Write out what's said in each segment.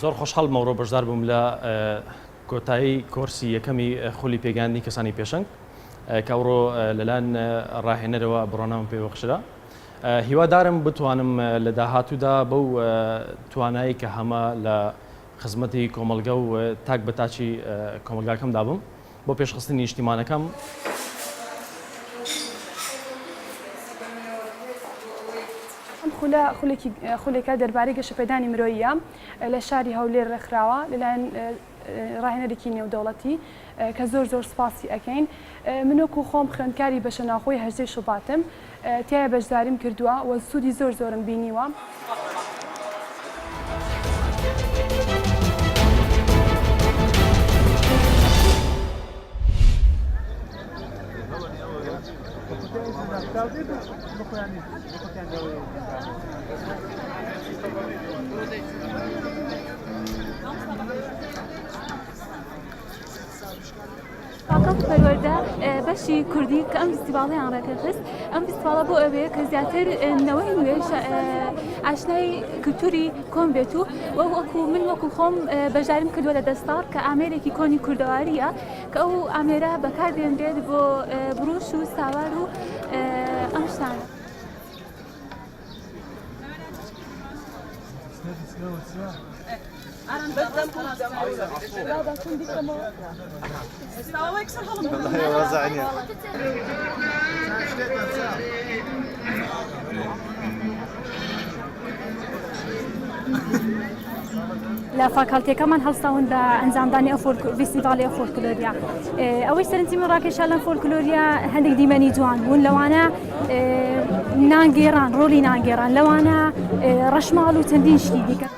زۆر خۆشحاڵ مەڕۆ بەشدار بووم لە کۆتایی کۆرسی یەکەمی خولی پێگەاندنی کەسانی پێشنگ کە ئەوڕۆ لەلایەن ڕاهێنەرەوە بڕۆناوم پێوەخشرا. هیوادارم بتوانم لە داهاتوودا بەو توانایی کە هەمە لە خزمەتی کۆمەلگە و تاک بە تاچی کۆمەلگاکەمدا بم بۆ پێشخستنی نیشتیمانەکەم. خولێکە دەربارەی گەشەپێدانی مرۆییە لە شاری هەولێر ڕێکخراوە لەلایەن ڕاهێنەرێکی نێودەوڵەتی کە زۆر سپاسی ئەەکەین. من وەکو خۆم خوێندکاری بەشە ناوخۆی هەرزەی شوباتم تایە بەشداریم کردووە و سوودی زۆرم بینیوە. فقط پەروەردە بەشی کوردی کە ئەم فستیڤاڵەیان ڕێکەخست. ئەم فستیڤاڵە بۆ ئەوەیە کە زیاتر نەوەی نوێژ ئاشنای کلتوری کۆن بێت و وەکو من وەکو خۆم بەشداریم کردووە لە دەستار کە ئامێرێکی کۆنی کوردەواریە کە ئەو ئامێرە بەکاردێنرێت بۆ بروش و ساوار و ئەم شتانە. لە فاکالتێکەکەمان هەڵساون بە ئەنجامدانی فستیڤاڵی فۆلکلۆریا. ئەوەی سەرنجی من ڕاکێشا لەم فۆلکلۆریا هەندێک دیمەنی جوان بوون لەوانە نانگێڕان ڕۆلی نانگێڕان لەوانە ڕەشماڵ و چەندین شتی دیکە.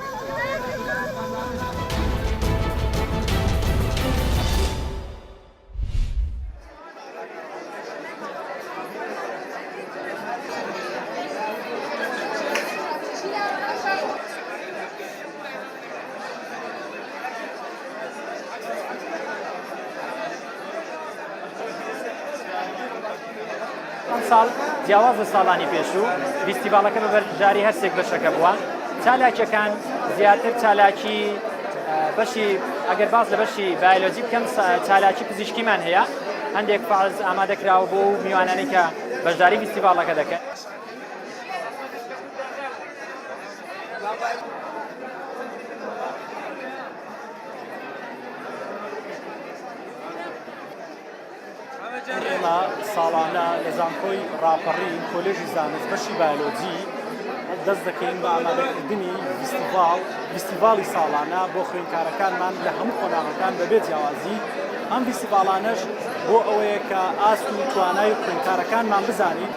ساڵ جیاواز لە ساڵانی پێشوو فستیڤاڵەکە بەبەرجاری هەرسێک بەشەکە بووە. چالاکیەکان زیاتر چالاکی بەشی ئەگەر باز لە بەشی بایۆلۆجی بکەم چالاکی پزیشکیمان هەیە. هەندێک فعاز ئامادەکراوە بۆ میوانانەی کە بەشداری فستیڤاڵەکە دەکەن. ئێمە ساڵانە لە زانکۆی ڕاپەڕی کۆلێژی زانست بەشی بایۆلۆجی دەست دەکەین بە ئامادەکردنی فستیڤاڵی ساڵانە بۆ خوێندکارەکانمان لە هەموو قۆناغەکان بەبێ جیاوازی. ئەم فستیڤاڵانەش بۆ ئەوەیە کە ئاست و توانای خوێندکارەکانمان بزانین.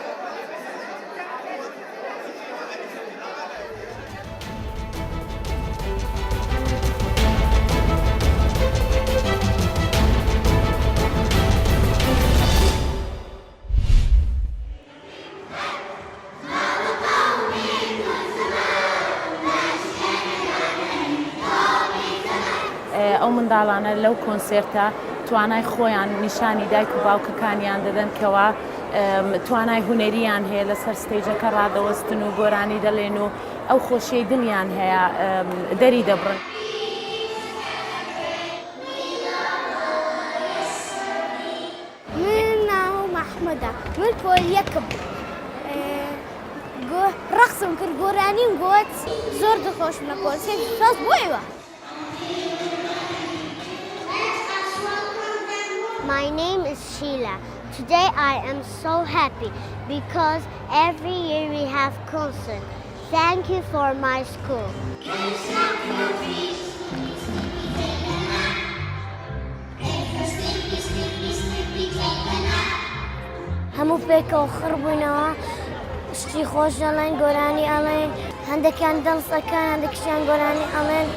ئەو منداڵانە لەو کۆنسێرتە توانای خۆیان نیشانی دایک و باوکەکانیان دەدەن کەوا توانای هونەریان هەیە لەسەر ستێجەکە ڕادەوەستن و گۆرانی دەڵێن و ئەو خۆشیەی دڵیان هەیە دەری دەبڕن. من ناو مححمەدە من پۆلیەکەم ڕەقسم کرد گۆرانیم گوت زۆر دڵخۆشم لە کۆنسێرت ڕاست بۆیەوە. My name is Sheila. Today I am so happy because every year we have concert. Thank you for my school. هەموو پێکەوە خڕبوونەوە شتی خۆش دەڵێن گۆرانی ئەڵێن هەندێکیان دڵسەکان هەندێکیان گۆرانی ئەڵێن